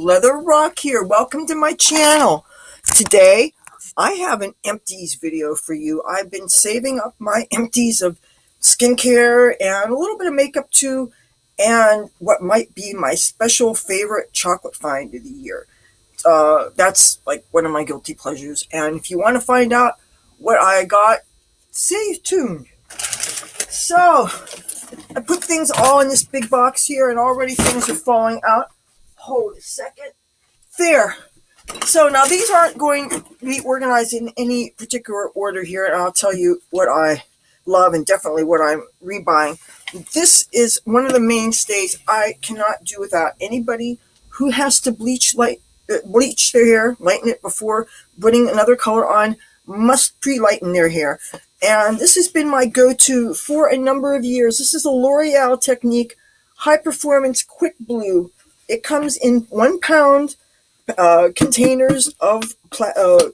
Leather Rokk here. Welcome to my channel. Today, I have an empties video for you. I've been saving up my empties of skincare and a little bit of makeup too, and what might be my special favorite chocolate find of the year. That's like one of my guilty pleasures. And if you want to find out what I got, stay tuned. So, I put things all in this big box here, and already things are falling out. Hold a second. There. So now these aren't going to be organized in any particular order here, and I'll tell you what I love and definitely what I'm rebuying. This is one of the mainstays I cannot do without. Anybody who has to bleach their hair, lighten it before putting another color on, must pre-lighten their hair. And this has been my go-to for a number of years. This is a L'Oreal Technique High Performance Quick Blue. It comes in 1 pound containers of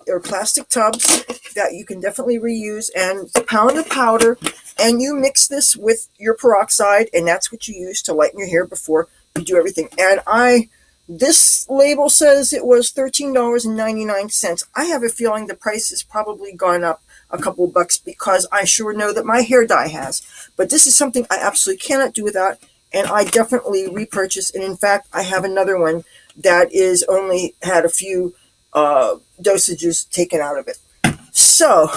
or plastic tubs that you can definitely reuse, and a pound of powder. And you mix this with your peroxide, and that's what you use to lighten your hair before you do everything. And this label says it was $13.99. I have a feeling the price has probably gone up a couple of bucks because I sure know that my hair dye has. But this is something I absolutely cannot do without, and I definitely repurchase. And in fact, I have another one that is only had a few dosages taken out of it. So,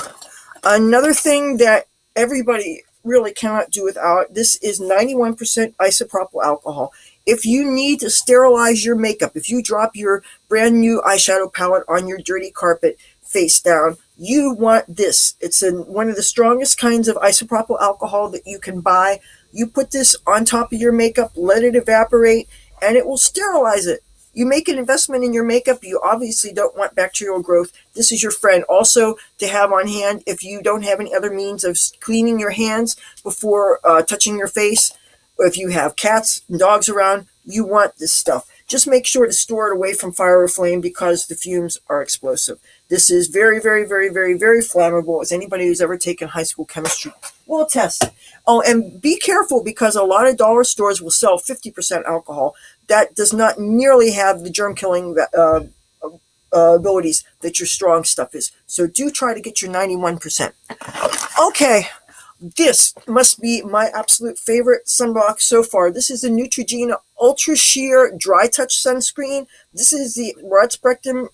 another thing that everybody really cannot do without, this is 91% isopropyl alcohol. If you need to sterilize your makeup, if you drop your brand new eyeshadow palette on your dirty carpet face down, you want this. It's one of the strongest kinds of isopropyl alcohol that you can buy. You put this on top of your makeup, let it evaporate, and it will sterilize it. You make an investment in your makeup, you obviously don't want bacterial growth. This is your friend. Also, to have on hand if you don't have any other means of cleaning your hands before touching your face. If you have cats and dogs around, you want this stuff. Just make sure to store it away from fire or flame because the fumes are explosive. This is very, very, very, very, very flammable, as anybody who's ever taken high school chemistry will attest. Oh, and be careful because a lot of dollar stores will sell 50% alcohol. That does not nearly have the germ-killing abilities that your strong stuff is. So do try to get your 91%. Okay. This must be my absolute favorite sunblock so far. This is the Neutrogena Ultra Sheer Dry Touch Sunscreen. This is the broad spectrum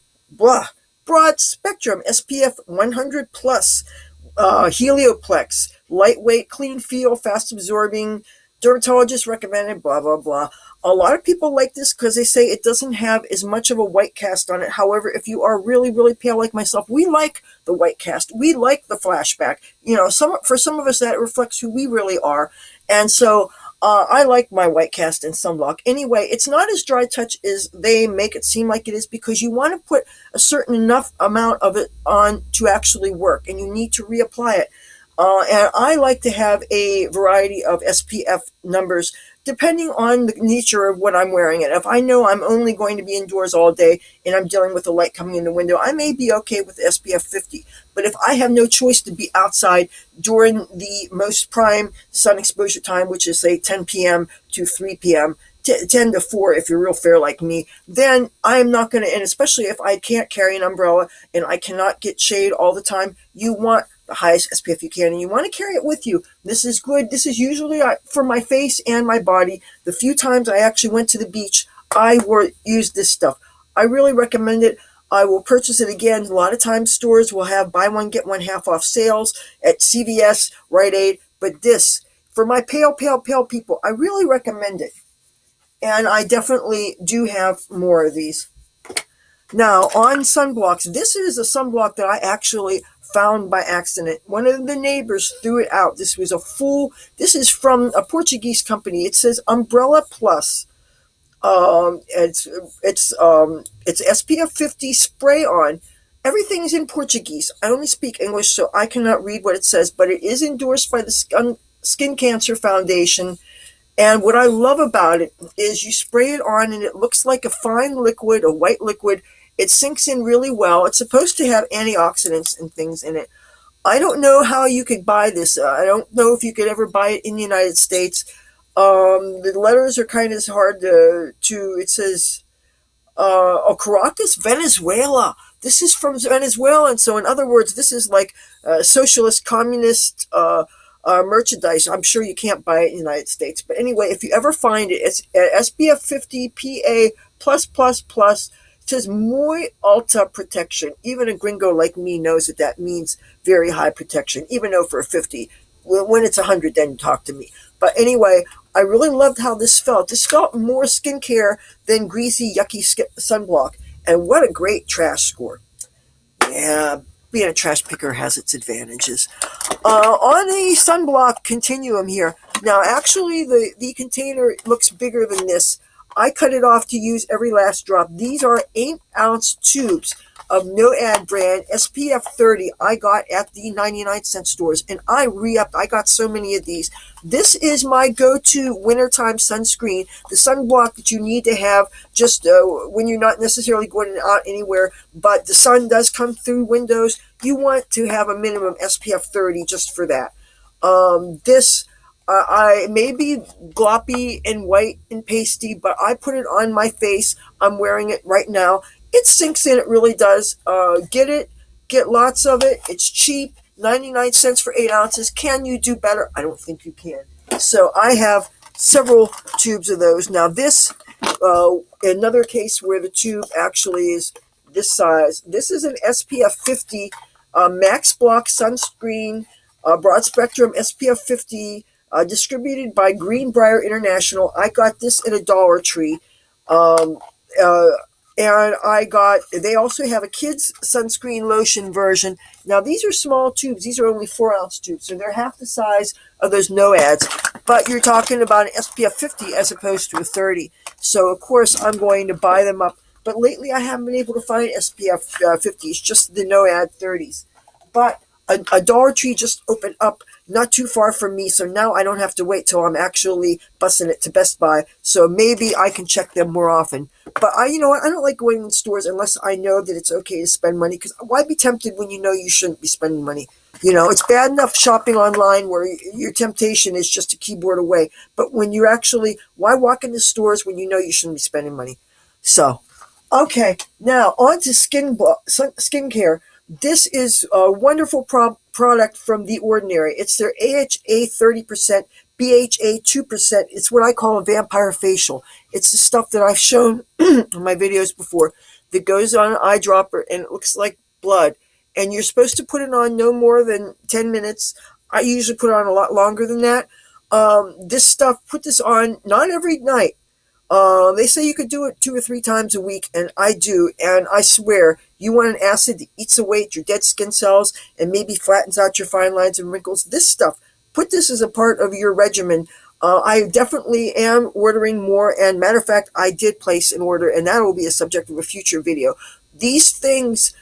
SPF 100 plus Helioplex, lightweight, clean feel, fast absorbing, dermatologist recommended, blah blah blah. A lot of people like this because they say it doesn't have as much of a white cast on it. However, if you are really, really pale like myself, we like the white cast. We like the flashback. You know, for some of us that reflects who we really are. And so I like my white cast and sunblock. Anyway, it's not as dry touch as they make it seem like it is because you want to put a certain enough amount of it on to actually work, and you need to reapply it. And I like to have a variety of SPF numbers depending on the nature of what I'm wearing. And if I know I'm only going to be indoors all day and I'm dealing with the light coming in the window, I may be okay with SPF 50. But if I have no choice to be outside during the most prime sun exposure time, which is say 10 p.m. to 3 p.m., 10 to 4 if you're real fair like me, then I am not going to, and especially if I can't carry an umbrella and I cannot get shade all the time, you want the highest SPF you can, and you want to carry it with you. This is good. This is usually for my face and my body. The few times I actually went to the beach, I used this stuff. I really recommend it. I will purchase it again. A lot of times stores will have buy one, get one half off sales at CVS, Rite Aid, but this, for my pale, pale, pale people, I really recommend it. And I definitely do have more of these. Now, on sunblocks, this is a sunblock that I actually found by accident. One of the neighbors threw it out. This is from a Portuguese company. It says Umbrella Plus. It's SPF 50 spray on. Everything is in Portuguese. I only speak English, so I cannot read what it says, but it is endorsed by the Skin Cancer Foundation. And what I love about it is you spray it on and it looks like a fine liquid, a white liquid. It sinks in really well. It's supposed to have antioxidants and things in it. I don't know how you could buy this. I don't know if you could ever buy it in the United States. The letters are kind of hard to it says Caracas, Venezuela. This is from Venezuela, and so in other words, this is like socialist, communist merchandise. I'm sure you can't buy it in the United States, but anyway, if you ever find it, it's SPF 50 PA plus plus plus. It says muy alta protection. Even a gringo like me knows that that means very high protection, even though for a 50, when it's 100, then talk to me. But anyway, I really loved how this felt. This felt more skincare than greasy, yucky sunblock. And what a great trash score. Yeah, being a trash picker has its advantages. On the sunblock continuum here, now actually the container looks bigger than this. I cut it off to use every last drop. These are 8-ounce tubes of No-Ad brand SPF 30 I got at the 99-cent stores, and I re-upped. I got so many of these. This is my go-to wintertime sunscreen, the sunblock that you need to have just when you're not necessarily going out anywhere, but the sun does come through windows. You want to have a minimum SPF 30 just for that. This I may be gloppy and white and pasty, but I put it on my face. I'm wearing it right now. It sinks in, it really does. Get it, get lots of it. It's cheap, 99 cents for 8 ounces. Can you do better? I don't think you can. So I have several tubes of those. Now this, another case where the tube actually is this size. This is an SPF 50 Max Block sunscreen, broad spectrum SPF 50, distributed by Greenbrier International. I got this at a Dollar Tree. Um, uh, and they also have a kids sunscreen lotion version. Now these are small tubes. These are only 4-ounce tubes, so they're half the size of those No-Ads. But you're talking about an SPF 50 as opposed to a 30. So of course I'm going to buy them up. But lately I haven't been able to find SPF 50s, just the No-Ad 30s. But a Dollar Tree just opened up not too far from me, so now I don't have to wait till I'm actually busing it to Best Buy. So maybe I can check them more often. But you know what? I don't like going in stores unless I know that it's okay to spend money. Because why be tempted when you know you shouldn't be spending money? You know, it's bad enough shopping online where your temptation is just a keyboard away. But when you're actually, why walk into stores when you know you shouldn't be spending money? So, okay, now on to skincare. This is a wonderful product from The Ordinary. It's their AHA 30%, BHA 2%. It's what I call a vampire facial. It's the stuff that I've shown in my videos before that goes on an eyedropper and it looks like blood. And you're supposed to put it on no more than 10 minutes. I usually put it on a lot longer than that. This stuff, put this on not every night. They say you could do it 2 or 3 times a week, and I do, and I swear, you want an acid that eats away at your dead skin cells and maybe flattens out your fine lines and wrinkles. This stuff, put this as a part of your regimen. I definitely am ordering more, and matter of fact, I did place an order, and that will be a subject of a future video. These things,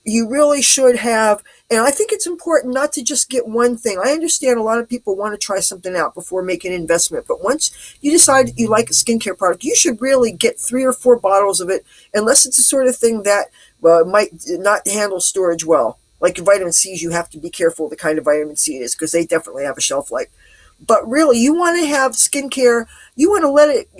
you really should have, and I think it's important not to just get one thing. I understand a lot of people want to try something out before making an investment, but once you decide you like a skincare product, you should really get 3 or 4 bottles of it, unless it's the sort of thing that might not handle storage well. Like your vitamin C's, you have to be careful the kind of vitamin C it is, because they definitely have a shelf life. But really, you want to have skincare, you want to let it,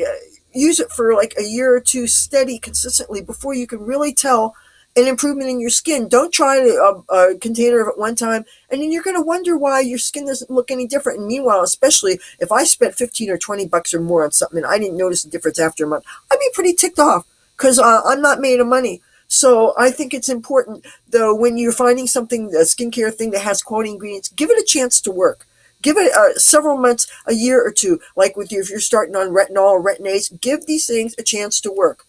use it for like a year or two steady, consistently, before you can really tell an improvement in your skin. Don't try a container of it one time, and then you're going to wonder why your skin doesn't look any different. And meanwhile, especially if I spent 15 or 20 bucks or more on something and I didn't notice a difference after a month, I'd be pretty ticked off, because I'm not made of money. So I think it's important, though, when you're finding something, a skincare thing that has quality ingredients, give it a chance to work. Give it several months, a year or two. Like with you, if you're starting on retinol or retin-A's, give these things a chance to work.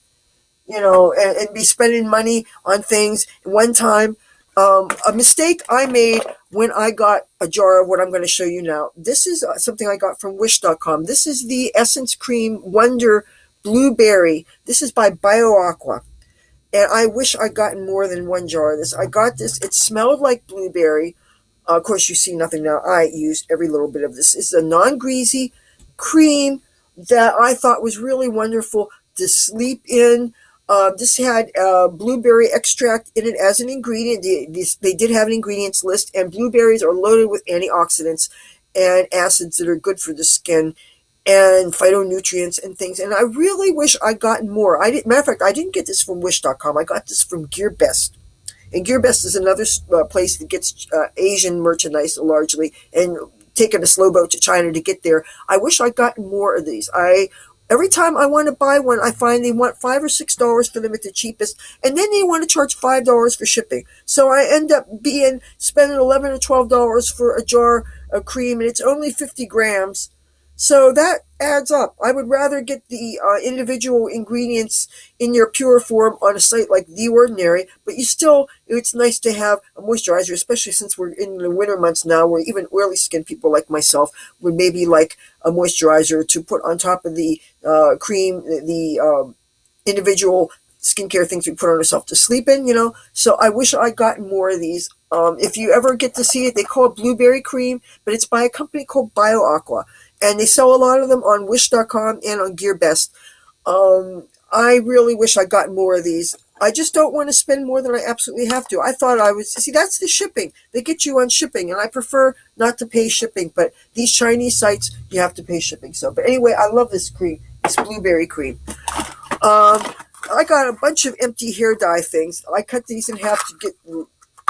You know, and be spending money on things one time. A mistake I made when I got a jar of what I'm going to show you now. This is something I got from Wish.com. This is the Essence Cream Wonder Blueberry. This is by BioAqua. And I wish I'd gotten more than 1 jar of this. I got this. It smelled like blueberry. Of course, you see nothing now. I used every little bit of this. It's a non-greasy cream that I thought was really wonderful to sleep in. This had blueberry extract in it as an ingredient. They did have an ingredients list, and blueberries are loaded with antioxidants and acids that are good for the skin. and phytonutrients and things. And I really wish I'd gotten more. Matter of fact, I didn't get this from Wish.com. I got this from GearBest. And GearBest is another place that gets Asian merchandise largely, and taking a slow boat to China to get there. I wish I'd gotten more of these. Every time I want to buy one, I find they want $5 or $6 for them at the cheapest, and then they want to charge $5 for shipping. So I end up spending $11 or $12 for a jar of cream, and it's only 50 grams. So that adds up. I would rather get the individual ingredients in their pure form on a site like The Ordinary, but it's nice to have a moisturizer, especially since we're in the winter months now, where even oily skin people like myself would maybe like a moisturizer to put on top of the cream, the individual skincare things we put on ourselves to sleep in. So I wish I'd gotten more of these. If you ever get to see it, they call it blueberry cream, but it's by a company called BioAqua. And they sell a lot of them on Wish.com and on GearBest. I really wish I'd gotten more of these. I just don't want to spend more than I absolutely have to. I thought that's the shipping. They get you on shipping, and I prefer not to pay shipping. But these Chinese sites, you have to pay shipping. But anyway, I love this cream. It's blueberry cream. I got a bunch of empty hair dye things. I cut these in half to get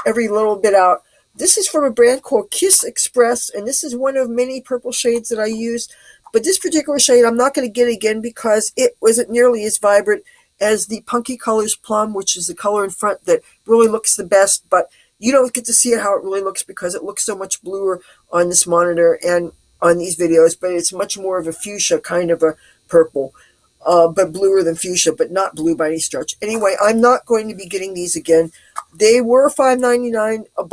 every little bit out. This is from a brand called Kiss Express, and this is one of many purple shades that I use. But this particular shade I'm not going to get again because it wasn't nearly as vibrant as the Punky Colors Plum, which is the color in front that really looks the best. But you don't get to see it how it really looks because it looks so much bluer on this monitor and on these videos. But it's much more of a fuchsia kind of a purple. But bluer than fuchsia, but not blue by any stretch. Anyway, I'm not going to be getting these again. They were $5.99 a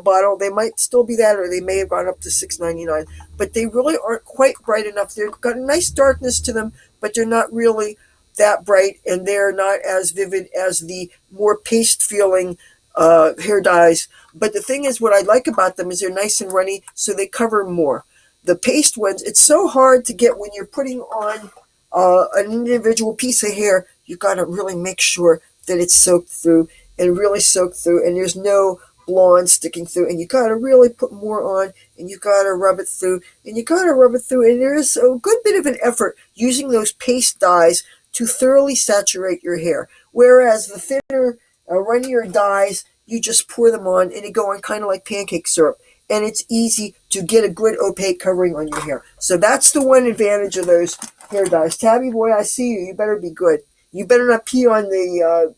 bottle. They might still be that, or they may have gone up to $6.99. But they really aren't quite bright enough. They've got a nice darkness to them, but they're not really that bright, and they're not as vivid as the more paste-feeling hair dyes. But the thing is, what I like about them is they're nice and runny, so they cover more. The paste ones, it's so hard to get when you're putting on an individual piece of hair. You got to really make sure that it's soaked through and really soaked through, and there's no blonde sticking through, and you got to really put more on, and you got to rub it through, and you got to rub it through, and there is a good bit of an effort using those paste dyes to thoroughly saturate your hair, whereas the thinner, runnier dyes, you just pour them on, and they go on kind of like pancake syrup, and it's easy to get a good opaque covering on your hair. So that's the one advantage of those hair dyes. Tabby boy, I see you. You better be good. You better not pee on the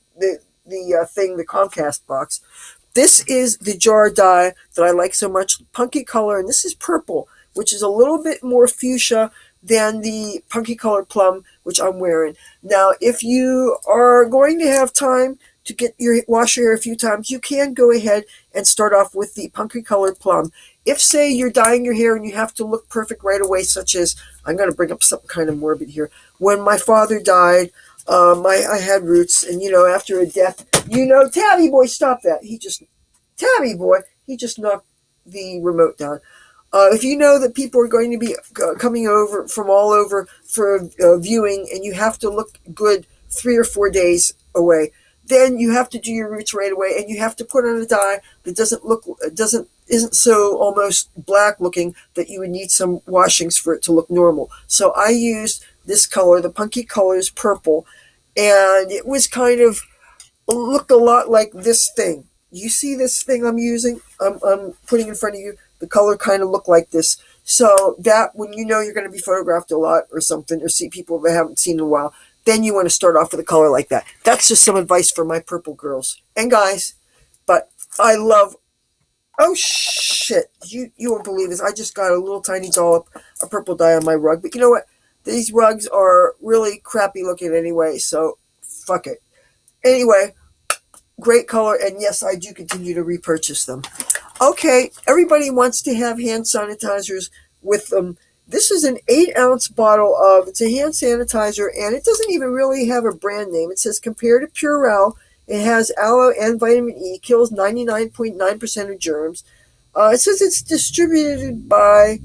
Comcast box. This is the jar dye that I like so much, Punky Color, and this is purple, which is a little bit more fuchsia than the Punky Color Plum, which I'm wearing. Now, if you are going to have time to wash your hair a few times, you can go ahead and start off with the Punky Color Plum. If, say, you're dyeing your hair and you have to look perfect right away, such as, I'm going to bring up something kind of morbid here. When my father died, I had roots, and, after a death, Tabby boy, stop that. Tabby boy, he just knocked the remote down. If you know that people are going to be coming over from all over for viewing, and you have to look good 3 or 4 days away, then you have to do your roots right away, and you have to put on a dye that isn't so almost black looking that you would need some washings for it to look normal. So I used this color, the Punky Colors Purple, and it was kind of looked a lot like this thing. You see this thing I'm using? I'm putting in front of you. The color kind of looked like this. So that when you're going to be photographed a lot or something, or see people that haven't seen in a while, then you want to start off with a color like that. That's just some advice for my purple girls and guys. But I love, oh shit, you won't believe this. I just got a little tiny dollop of purple dye on my rug. But you know what? These rugs are really crappy looking anyway, so fuck it. Anyway, great color, and yes, I do continue to repurchase them. Okay, everybody wants to have hand sanitizers with them. This is an 8-ounce bottle it's a hand sanitizer, and it doesn't even really have a brand name. It says compared to Purell. It has aloe and vitamin E, kills 99.9% of germs. It says it's distributed by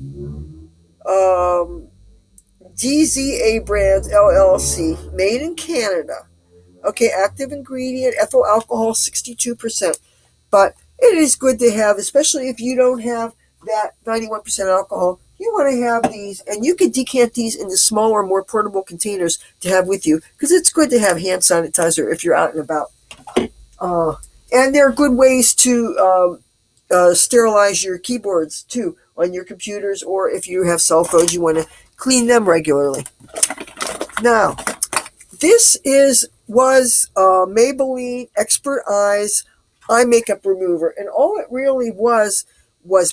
DZA Brands LLC, made in Canada. Okay, active ingredient, ethyl alcohol, 62%. But it is good to have, especially if you don't have that 91% alcohol. you want to have these, and you can decant these into smaller, more portable containers to have with you, because it's good to have hand sanitizer if you're out and about. Uh, and there are good ways to sterilize your keyboards too on your computers, or if you have cell phones, you want to clean them regularly. Now, this was Maybelline Expert Eyes eye makeup remover, and all it really was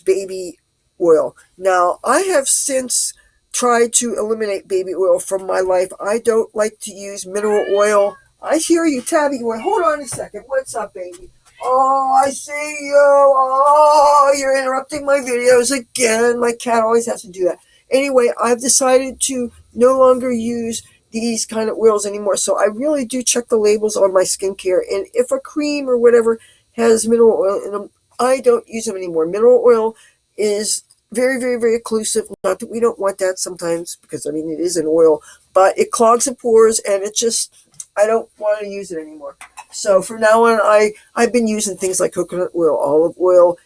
baby oil. Now, I have since tried to eliminate baby oil from my life. I don't like to use mineral oil. I hear you, Tabby. Wait, hold on a second. What's up, baby? Oh, I see you. Oh, you're interrupting my videos again. My cat always has to do that. Anyway, I've decided to no longer use these kind of oils anymore. So I really do check the labels on my skincare. And if a cream or whatever has mineral oil in them, I don't use them anymore. Mineral oil is very, very, very occlusive. Not that we don't want that sometimes, because I mean, it is an oil, but it clogs the pores, and it just, I don't want to use it anymore. So from now on, I've been using things like coconut oil, olive oil,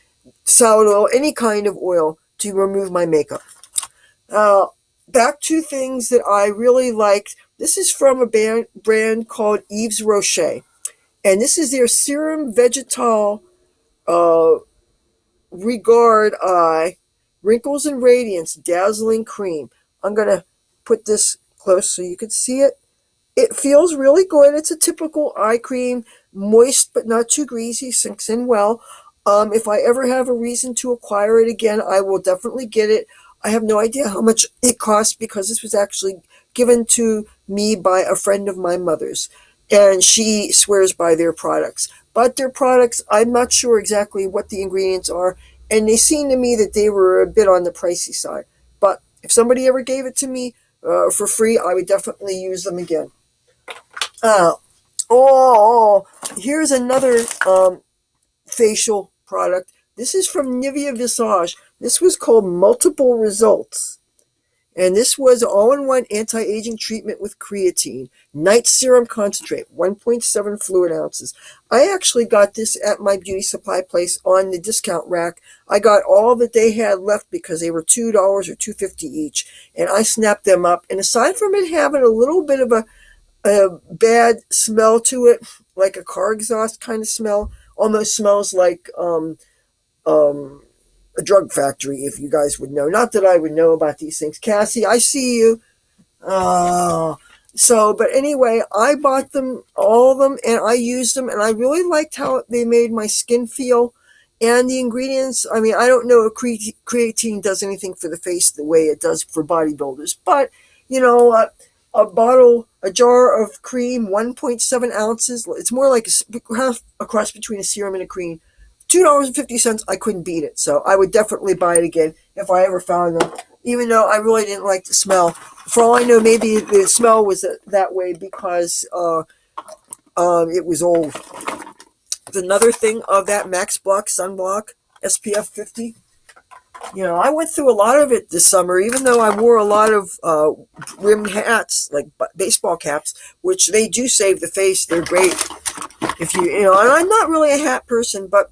salad oil, any kind of oil to remove my makeup. Uh, Back to things that I really liked. This is from a brand called Yves Rocher, and this is their Serum Vegetal uh, Regard Eye Wrinkles and Radiance Dazzling Cream. I'm going to put this close so you can see it. It feels really good. It's a typical eye cream, moist but not too greasy, sinks in well. If I ever have a reason to acquire it again, I will definitely get it. I have no idea how much it costs, because this was actually given to me by a friend of my mother's, and she swears by their products. But their products, I'm not sure exactly what the ingredients are, and they seem to me that they were a bit on the pricey side. But if somebody ever gave it to me for free, I would definitely use them again. Uh, oh, here's another facial product. This is from Nivea Visage. This was called Multiple Results. And this was all-in-one anti-aging treatment with creatine. Night serum concentrate, 1.7 fluid ounces. I actually got this at my beauty supply place on the discount rack. I got all that they had left because they were $2 or $2.50 each. And I snapped them up. And aside from it having a little bit of a bad smell to it, like a car exhaust kind of smell, almost smells like a drug factory, if you guys would know. Not that I would know about these things. Cassie, I see you. Oh, but anyway, I bought them, all of them, and I used them, and I really liked how they made my skin feel. And the ingredients, I mean, I don't know if creatine does anything for the face the way it does for bodybuilders, but, you know, a jar of cream, 1.7 ounces. It's more like a cross between a serum and a cream. $2.50, I couldn't beat it. So I would definitely buy it again if I ever found them, even though I really didn't like the smell. For all I know, maybe the smell was that way because it was old. Another thing of that Max Block sunblock, SPF 50. You know, I went through a lot of it this summer, even though I wore a lot of rimmed hats, like baseball caps, which they do save the face. They're great. If you know, and I'm not really a hat person, but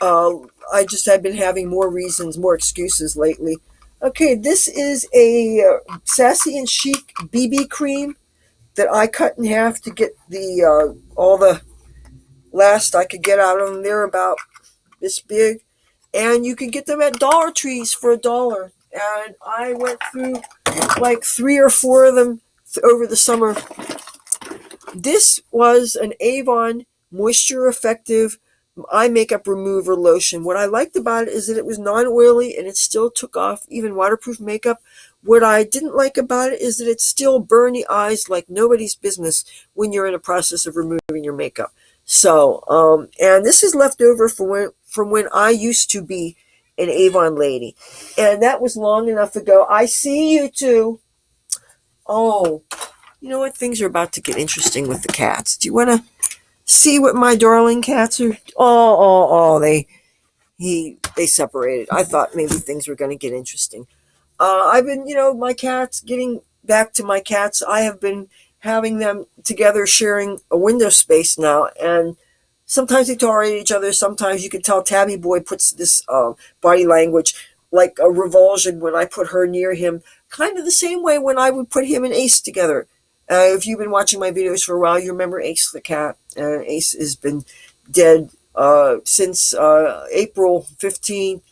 I just have been having more reasons, more excuses lately. Okay, this is a Sassy and Chic BB cream that I cut in half to get the all the last I could get out of them. They're about this big, and you can get them at Dollar Trees for $1. And I went through like 3 or 4 of them over the summer. This was an Avon Moisture Effective eye makeup remover lotion. What I liked about it is that it was non-oily and it still took off even waterproof makeup. What I didn't like about it is that it still burned the eyes like nobody's business when you're in the process of removing your makeup. So, and this is left over from when I used to be an Avon lady. And that was long enough ago. I see you too. Oh, you know what? Things are about to get interesting with the cats. Do you want to see what my darling cats are? They separated. I thought maybe things were going to get interesting. I've been, my cats, getting back to my cats, I have been having them together sharing a window space now. And sometimes they tolerate each other. Sometimes you can tell Tabby Boy puts this body language. like a revulsion when I put her near him, kind of the same way when I would put him and Ace together. If you've been watching my videos for a while, you remember Ace the cat. Ace has been dead since April 15th,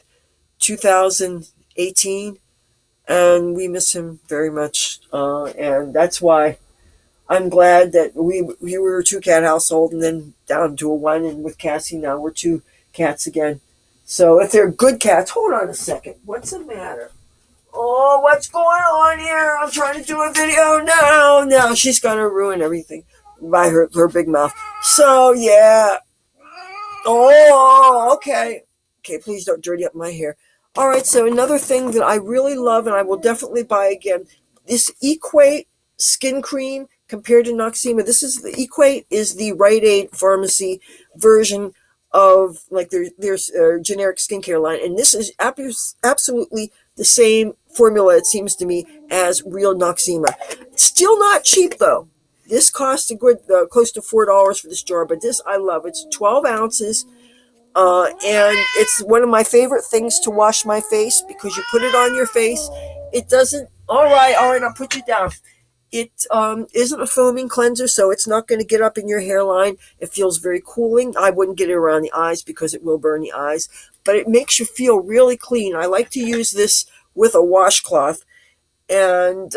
2018, and we miss him very much. And that's why I'm glad that we were a two cat household and then down to a one, and with Cassie now we're two cats again. So if they're good cats, hold on a second. What's the matter? Oh, what's going on here? I'm trying to do a video now. Now she's gonna ruin everything by her big mouth. So yeah. Oh, okay. Okay, please don't dirty up my hair. All right, so another thing that I really love and I will definitely buy again, this Equate skin cream compared to Noxzema. This is the Equate is the Rite Aid pharmacy version of like their generic skincare line, and this is absolutely the same formula, it seems to me, as real Noxzema. Still not cheap though. This costs a good close to $4 for this jar, but this I love. It's 12 ounces, and it's one of my favorite things to wash my face because you put it on your face. It doesn't. All right, I'll put you down. It isn't a foaming cleanser, so it's not going to get up in your hairline. It feels very cooling. I wouldn't get it around the eyes because it will burn the eyes, but it makes you feel really clean. I like to use this with a washcloth, and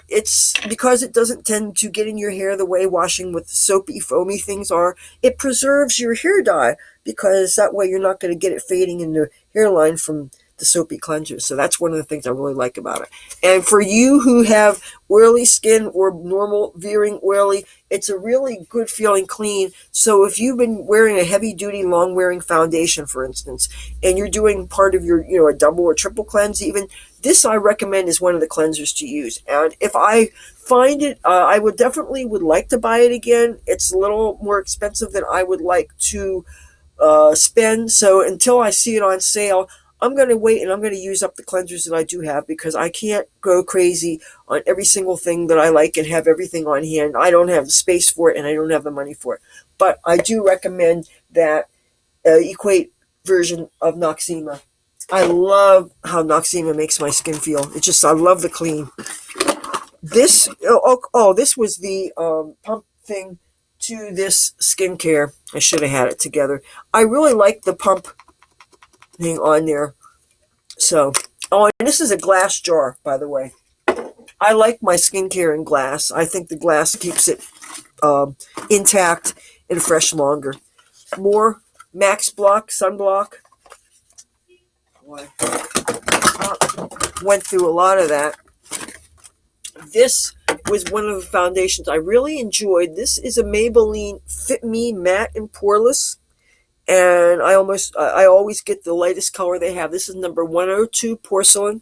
it's because it doesn't tend to get in your hair the way washing with soapy, foamy things are. It preserves your hair dye because that way you're not going to get it fading in the hairline from the soapy cleansers. So that's one of the things I really like about it. And for you who have oily skin or normal veering oily, it's a really good feeling clean. So if you've been wearing a heavy duty long wearing foundation, for instance, and you're doing part of your, a double or triple cleanse even, this I recommend is one of the cleansers to use. And if I find it, I would definitely would like to buy it again. It's a little more expensive than I would like to spend. So until I see it on sale, I'm going to wait and I'm going to use up the cleansers that I do have because I can't go crazy on every single thing that I like and have everything on hand. I don't have the space for it and I don't have the money for it. But I do recommend that Equate version of Noxzema. I love how Noxzema makes my skin feel. I love the clean. This was the pump thing to this skincare. I should have had it together. I really like the pump thing on there. So, and this is a glass jar, by the way. I like my skincare in glass. I think the glass keeps it intact and fresh longer. More Max Block sunblock. Went through a lot of that. This was one of the foundations I really enjoyed. This is a Maybelline Fit Me Matte and Poreless, and I always get the lightest color they have. This is number 102 Porcelain,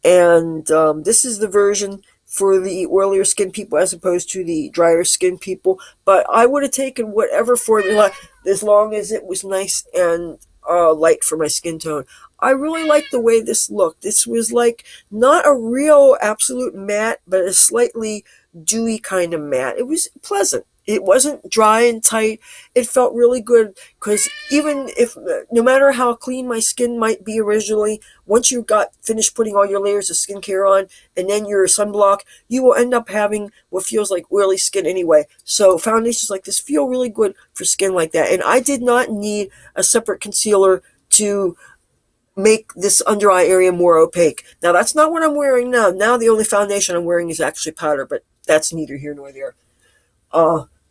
and this is the version for the oilier skin people as opposed to the drier skin people. But I would have taken whatever formula as long as it was nice and light for my skin tone. I really liked the way this looked. This was like not a real absolute matte, but a slightly dewy kind of matte. It was pleasant. It wasn't dry and tight. It felt really good because even if, no matter how clean my skin might be originally, once you got finished putting all your layers of skincare on and then your sunblock, you will end up having what feels like oily skin anyway. So foundations like this feel really good for skin like that. And I did not need a separate concealer to make this under eye area more opaque. Now that's not what I'm wearing now. Now the only foundation I'm wearing is actually powder, but that's neither here nor there.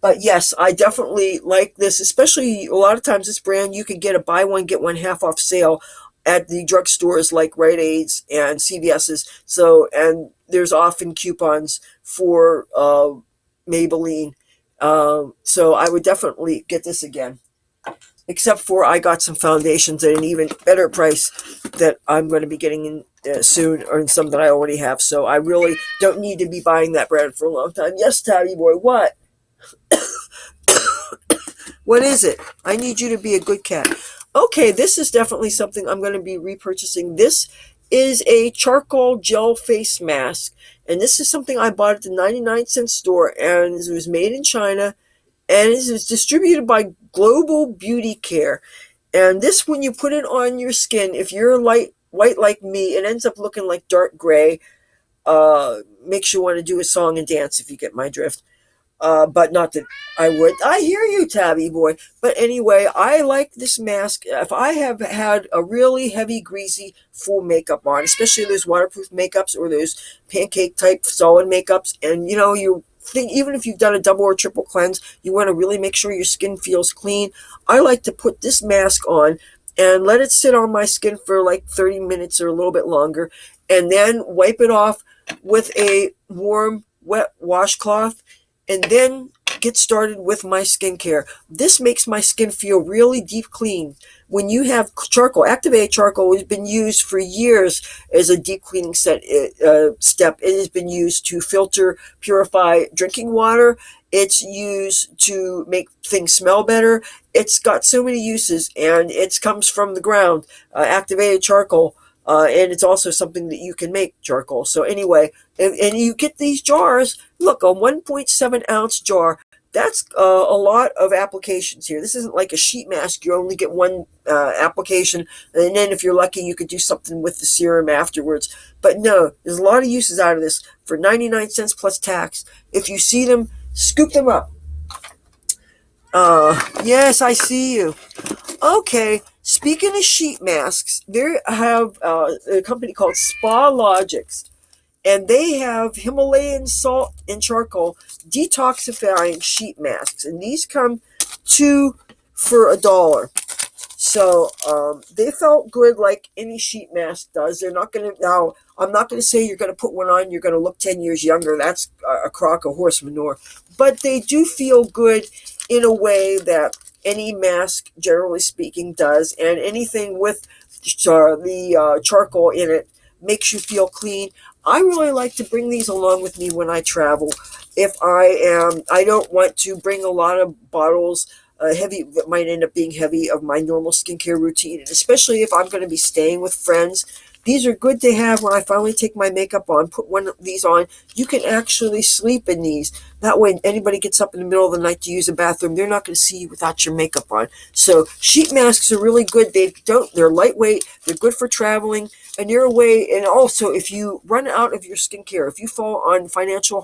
But yes, I definitely like this, especially a lot of times this brand, you can get a buy one, get one half off sale at the drugstores like Rite Aid's and CVS's. So, and there's often coupons for Maybelline. So I would definitely get this again. Except for I got some foundations at an even better price that I'm going to be getting in soon, or in some that I already have. So I really don't need to be buying that brand for a long time. Yes, Tabby boy, what? What is it? I need you to be a good cat. Okay, this is definitely something I'm going to be repurchasing. This is a charcoal gel face mask. And this is something I bought at the 99-cent store. And it was made in China. And it was distributed by Global Beauty Care. And this, when you put it on your skin, if you're light white like me, it ends up looking like dark gray. Makes you want to do a song and dance, if you get my drift. But not that I would. I hear you, Tabby boy. But anyway, I like this mask. If I have had a really heavy, greasy, full makeup on, especially those waterproof makeups or those pancake type solid makeups, and you think even if you've done a double or triple cleanse, you want to really make sure your skin feels clean. I like to put this mask on and let it sit on my skin for like 30 minutes or a little bit longer, and then wipe it off with a warm, wet washcloth, and then get started with my skincare. This makes my skin feel really deep clean. When you have charcoal, activated charcoal has been used for years as a deep cleaning step. It has been used to filter, purify drinking water. It's used to make things smell better. It's got so many uses, and it comes from the ground, activated charcoal. And it's also something that you can make charcoal. So anyway, and you get these jars. Look, a 1.7 ounce jar. That's a lot of applications here. This isn't like a sheet mask. You only get one application, and then if you're lucky, you could do something with the serum afterwards. But no, there's a lot of uses out of this for 99 cents plus tax. If you see them, scoop them up. Yes, I see you. Okay, speaking of sheet masks, they have a company called Spa Logics, and they have Himalayan salt and charcoal detoxifying sheet masks, and these come two for $1. So they felt good like any sheet mask does. They're not going to, now, I'm not going to say you're going to put one on, you're going to look 10 years younger. That's a crock of horse manure. But they do feel good in a way that any mask, generally speaking, does. And anything with the charcoal in it makes you feel clean. I really like to bring these along with me when I travel. If I don't want to bring a lot of bottles heavy that might end up being heavy of my normal skincare routine, and especially if I'm going to be staying with friends. These are good to have when I finally take my makeup on. Put one of these on. You can actually sleep in these. That way, anybody gets up in the middle of the night to use a bathroom, they're not going to see you without your makeup on. So sheet masks are really good. They're lightweight. They're good for traveling, and they're a way. And also, if you run out of your skincare, if you fall on financial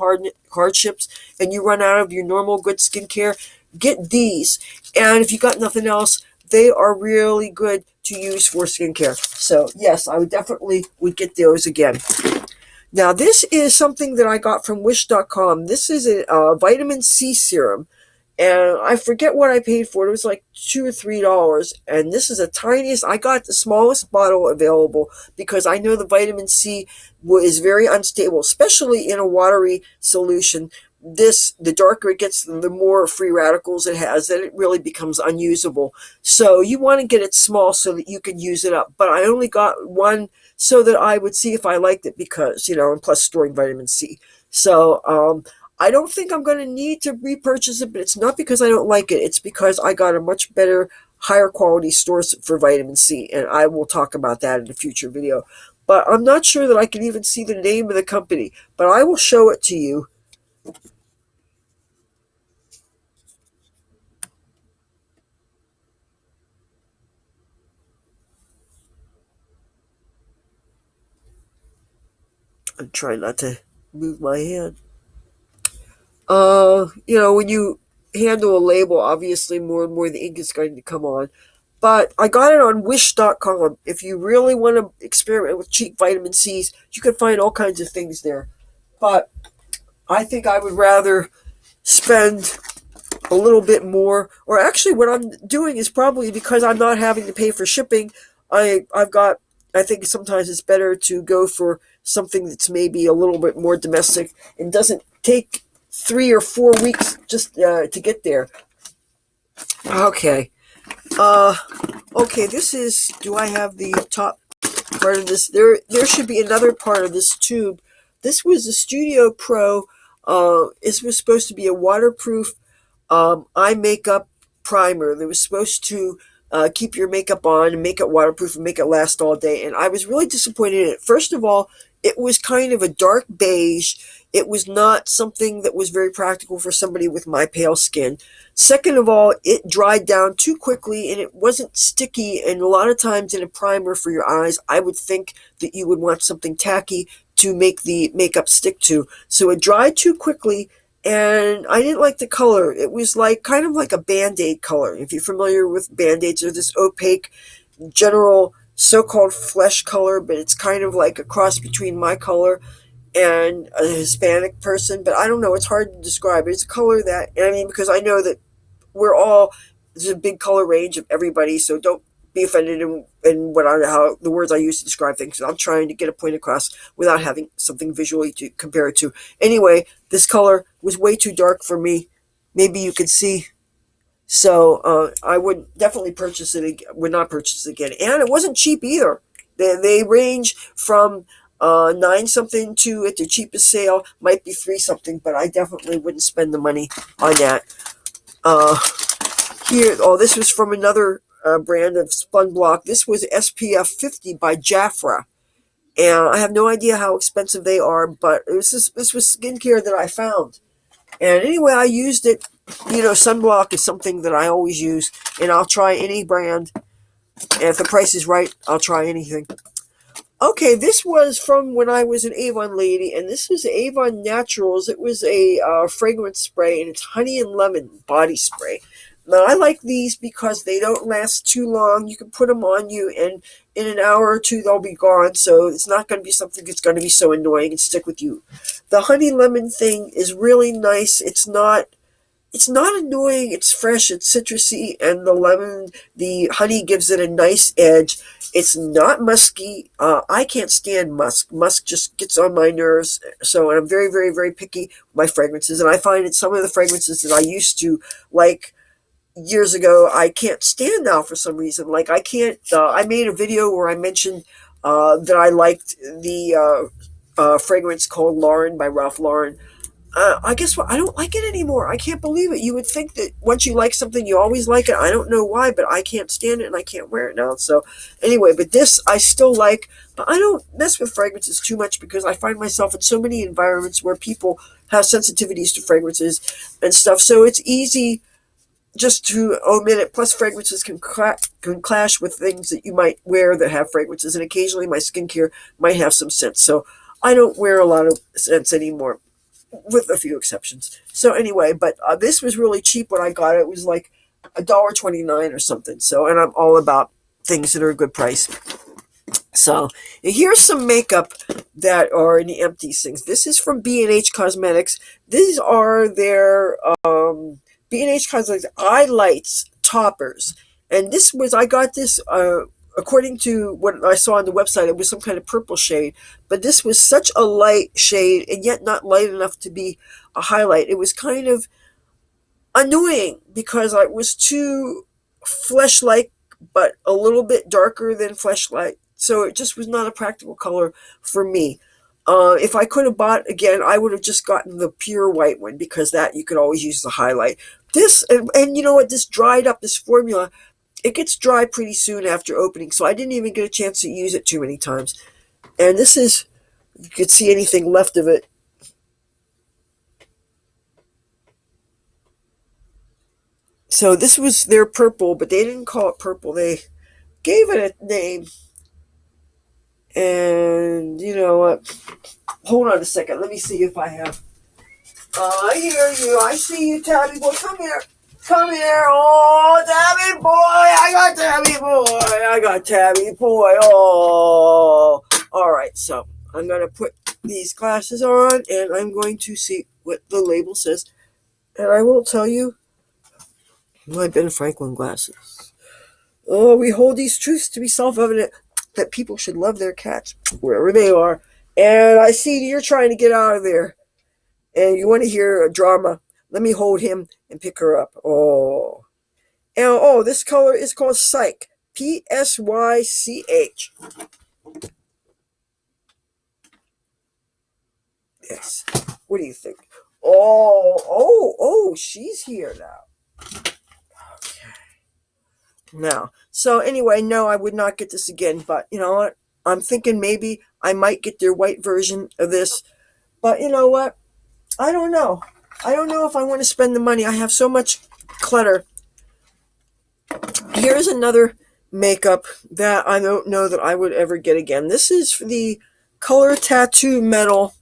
hardships, and you run out of your normal good skincare, get these. And if you got nothing else, they are really good to use for skincare. So yes, I would get those again. Now this is something that I got from wish.com. This is a vitamin C serum, and I forget what I paid for it. It was like $2 or $3, and this is the tiniest. I got the smallest bottle available because I know the vitamin C is very unstable, especially in a watery solution. The darker it gets, the more free radicals it has, then it really becomes unusable. So you want to get it small so that you can use it up. But I only got one so that I would see if I liked it, because, and plus storing vitamin C. So I don't think I'm going to need to repurchase it, but it's not because I don't like it. It's because I got a much better, higher quality source for vitamin C, and I will talk about that in a future video. But I'm not sure that I can even see the name of the company, but I will show it to you. I'm trying not to move my hand. When you handle a label, obviously more and more the ink is going to come on. But I got it on wish.com. If you really want to experiment with cheap vitamin C's, you can find all kinds of things there. But I think I would rather spend a little bit more, or actually what I'm doing is probably because I'm not having to pay for shipping. I think sometimes it's better to go for something that's maybe a little bit more domestic and doesn't take 3 or 4 weeks just to get there. Okay. Uh, okay, do I have the top part of this? There should be another part of this tube. This was a Studio Pro. This was supposed to be a waterproof eye makeup primer. There was supposed to keep your makeup on and make it waterproof and make it last all day. And I was really disappointed in it. First of all, it was kind of a dark beige. It was not something that was very practical for somebody with my pale skin. Second of all, it dried down too quickly and it wasn't sticky. And a lot of times in a primer for your eyes, I would think that you would want something tacky to make the makeup stick to. So it dried too quickly and I didn't like the color. It was like kind of like a Band-Aid color. If you're familiar with Band-Aids, they're this opaque general so-called flesh color, but it's kind of like a cross between my color and a Hispanic person. But I don't know, it's hard to describe. It's a color that, I mean, because I know that we're all, there's a big color range of everybody, so don't be offended in what I, how the words I use to describe things. I'm trying to get a point across without having something visually to compare it to. Anyway, this color was way too dark for me. Maybe you could see. So I would definitely purchase it. Would not purchase it again, and it wasn't cheap either. They range from 9 something to, at the cheapest sale might be 3 something, but I definitely wouldn't spend the money on that. Uh, Here, oh, this was from another brand of sunblock. This was SPF 50 by Jafra, and I have no idea how expensive they are, but this was skincare that I found. And anyway, I used it. You know, sunblock is something that I always use, and I'll try any brand. And if the price is right, I'll try anything. Okay, this was from when I was an Avon lady, and this was Avon Naturals. It was a fragrance spray, and it's honey and lemon body spray. Now, I like these because they don't last too long. You can put them on you, and in an hour or two, they'll be gone. So it's not going to be something that's going to be so annoying and stick with you. The honey lemon thing is really nice. It's not annoying. It's fresh. It's citrusy, and the lemon, the honey gives it a nice edge. It's not musky. I can't stand musk. Musk just gets on my nerves. So I'm very, very, very picky with my fragrances, and I find that some of the fragrances that I used to like years ago, I can't stand now for some reason. Like I can't. I made a video where I mentioned that I liked the fragrance called Lauren by Ralph Lauren. I guess what, I don't like it anymore. I can't believe it. You would think that once you like something, you always like it. I don't know why, but I can't stand it and I can't wear it now. So anyway, but this I still like, but I don't mess with fragrances too much because I find myself in so many environments where people have sensitivities to fragrances and stuff. So it's easy just to omit it. Plus, fragrances can clash with things that you might wear that have fragrances, and occasionally my skincare might have some scents. So I don't wear a lot of scents anymore, with a few exceptions. So anyway, but this was really cheap when I got it. It was like $1.29 or something. So, and I'm all about things that are a good price. So here's some makeup that are in the empties things. This is from B&H Cosmetics. These are their B&H Cosmetics eye lights toppers. And this was, I got this according to what I saw on the website, it was some kind of purple shade. But this was such a light shade and yet not light enough to be a highlight. It was kind of annoying because it was too flesh-like, but a little bit darker than fleshlight. So it just was not a practical color for me. If I could have bought again, I would have just gotten the pure white one because that you could always use as a highlight. This, and you know what, this dried up, this formula, it gets dry pretty soon after opening, so I didn't even get a chance to use it too many times. And this is, you could see anything left of it. So this was their purple, but they didn't call it purple. They gave it a name. And you know what? Hold on a second. Let me see if I have. I hear you. I see you, Tabby boy. Come here. Come here. Oh, Tabby boy. I got Tabby boy. I got Tabby boy. Oh. All right. So I'm going to put these glasses on and I'm going to see what the label says. And I will tell you my Ben Franklin glasses. Oh, we hold these truths to be self-evident that people should love their cats wherever they are. And I see you're trying to get out of there. And you want to hear a drama. Let me hold him and pick her up. Oh. And oh, this color is called Psych. Psych. Yes. What do you think? Oh, she's here now. Okay. Now, So anyway, no, I would not get this again. But you know what? I'm thinking maybe I might get their white version of this. But you know what? I don't know. I don't know if I want to spend the money. I have so much clutter. Here's another makeup that I don't know that I would ever get again. This is for the Color Tattoo Metal.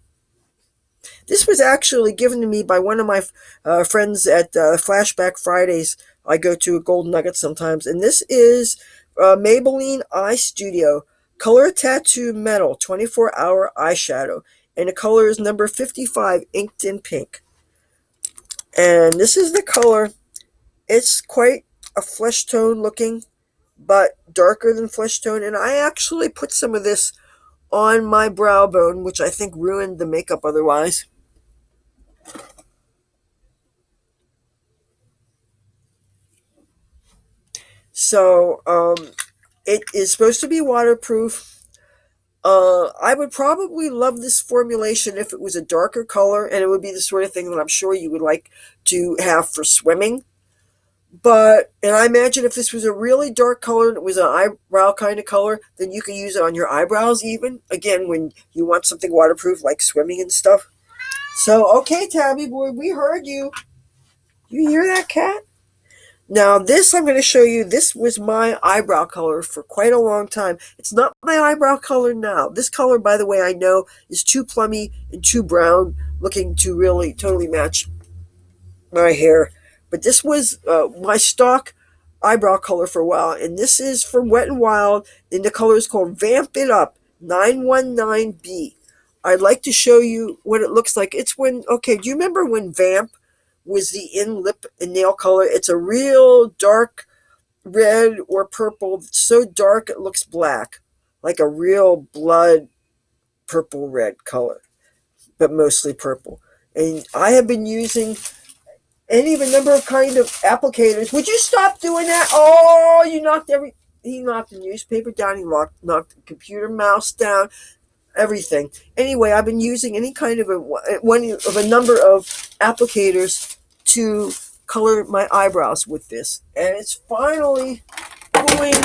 This was actually given to me by one of my friends at Flashback Fridays. I go to a Gold Nugget sometimes, and this is Maybelline Eye Studio Color Tattoo Metal 24-hour eyeshadow, and the color is number 55, inked in pink. And this is the color. It's quite a flesh tone looking, but darker than flesh tone. And I actually put some of this on my brow bone, which I think ruined the makeup otherwise. So it is supposed to be waterproof. I would probably love this formulation if it was a darker color, and it would be the sort of thing that I'm sure you would like to have for swimming. And I imagine if this was a really dark color and it was an eyebrow kind of color, then you could use it on your eyebrows even. Again, when you want something waterproof like swimming and stuff. So, okay, Tabby boy, we heard you. You hear that, cat? Now, this I'm going to show you. This was my eyebrow color for quite a long time. It's not my eyebrow color now. This color, by the way, I know is too plummy and too brown looking to really totally match my hair. But this was my stock eyebrow color for a while. And this is from Wet n Wild. And the color is called Vamp It Up 919B. I'd like to show you what it looks like. It's when, okay, do you remember when Vamp was the in lip and nail color? It's a real dark red or purple. It's so dark it looks black, like a real blood purple red color, but mostly purple. And I have been using any of a number of kind of applicators. Would you stop doing that? Oh, he knocked the newspaper down. He knocked the computer mouse down. Everything. Anyway, I've been using any kind of a number of applicators to color my eyebrows with this, and it's finally going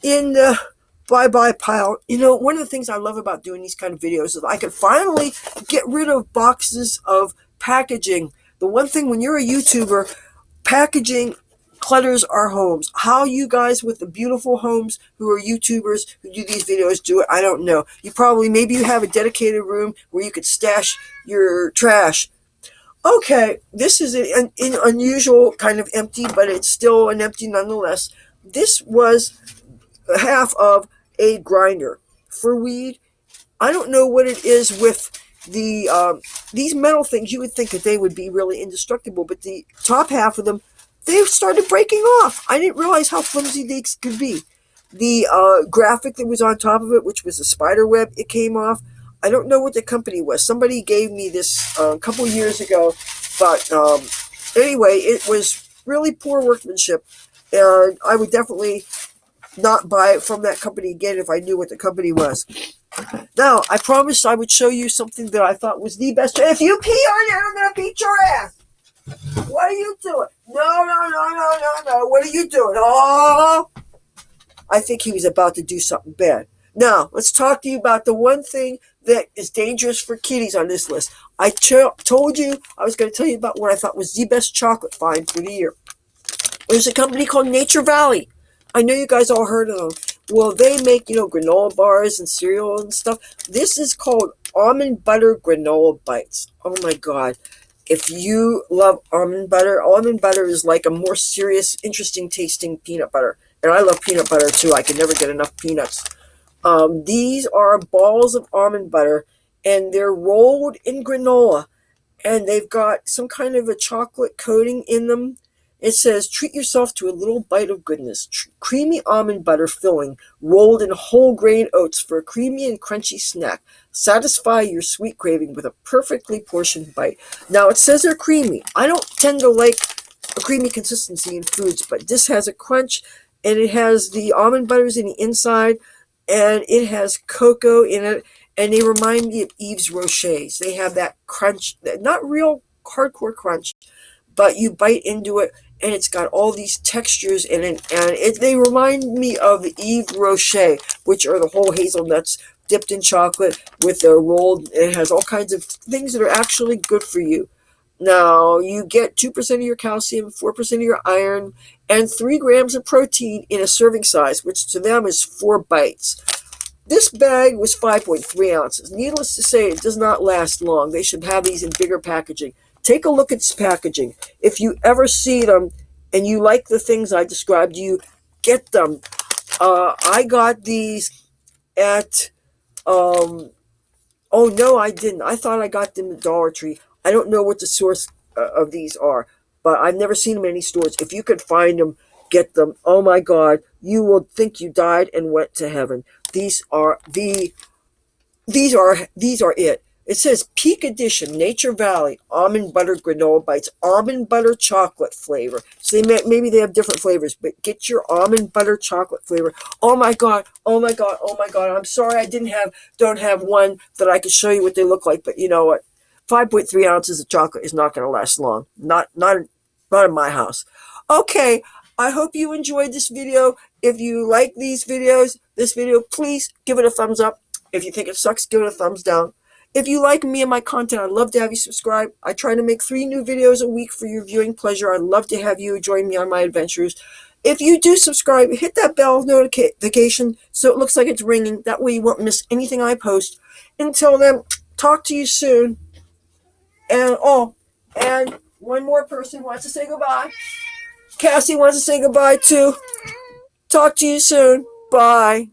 in the bye-bye pile. You know, one of the things I love about doing these kind of videos is I can finally get rid of boxes of packaging. The one thing when you're a YouTuber, packaging clutters our homes. How you guys with the beautiful homes who are YouTubers who do these videos do it, I don't know. Maybe you have a dedicated room where you could stash your trash. Okay, this is an unusual kind of empty, but it's still an empty nonetheless. This was half of a grinder for weed. I don't know what it is with these metal things. You would think that they would be really indestructible, but the top half of them, they started breaking off. I didn't realize how flimsy these could be. The graphic that was on top of it, which was a spider web, it came off. I don't know what the company was. Somebody gave me this a couple years ago, but anyway, it was really poor workmanship, and I would definitely not buy it from that company again if I knew what the company was. Now, I promised I would show you something that I thought was the best. If you pee on it, I'm going to beat your ass. What are you doing? No. What are you doing? Oh! I think he was about to do something bad. Now, let's talk to you about the one thing that is dangerous for kitties on this list. I told you I was going to tell you about what I thought was the best chocolate find for the year. There's a company called Nature Valley. I know you guys all heard of them. Well, they make, granola bars and cereal and stuff. This is called Almond Butter Granola Bites. Oh my God. If you love almond butter is like a more serious, interesting tasting peanut butter. And I love peanut butter too. I can never get enough peanuts. These are balls of almond butter, and they're rolled in granola, and they've got some kind of a chocolate coating in them. It says, treat yourself to a little bite of goodness. Creamy almond butter filling, rolled in whole grain oats for a creamy and crunchy snack. Satisfy your sweet craving with a perfectly portioned bite. Now, it says they're creamy. I don't tend to like a creamy consistency in foods, but this has a crunch, and it has the almond butters in the inside, and it has cocoa in it, and they remind me of Yves Rochers. They have that crunch, not real hardcore crunch, but you bite into it, and it's got all these textures in it, and they remind me of Yves Rocher, which are the whole hazelnuts dipped in chocolate with their rolled. It has all kinds of things that are actually good for you. Now, you get 2% of your calcium, 4% of your iron, and 3 grams of protein in a serving size, which to them is 4 bites. This bag was 5.3 ounces. Needless to say, it does not last long. They should have these in bigger packaging. Take a look at this packaging. If you ever see them and you like the things I described to you, get them. I got these at, oh no, I didn't. I thought I got them at Dollar Tree. I don't know what the source of these are, but I've never seen them in any stores. If you could find them, get them. Oh my God, you will think you died and went to heaven. These are these are it. It says Peak Edition Nature Valley Almond Butter Granola Bites, almond butter chocolate flavor. So maybe they have different flavors, but get your almond butter chocolate flavor. Oh my God! Oh my God! Oh my God! I'm sorry I don't have one that I could show you what they look like, but you know what? 5.3 ounces of chocolate is not going to last long. Not in my house. Okay, I hope you enjoyed this video. If you like this video, please give it a thumbs up. If you think it sucks, give it a thumbs down. If you like me and my content, I'd love to have you subscribe. I try to make 3 new videos a week for your viewing pleasure. I'd love to have you join me on my adventures. If you do subscribe, hit that bell notification so it looks like it's ringing. That way you won't miss anything I post. Until then, talk to you soon. And one more person wants to say goodbye. Cassie wants to say goodbye too. Talk to you soon. Bye.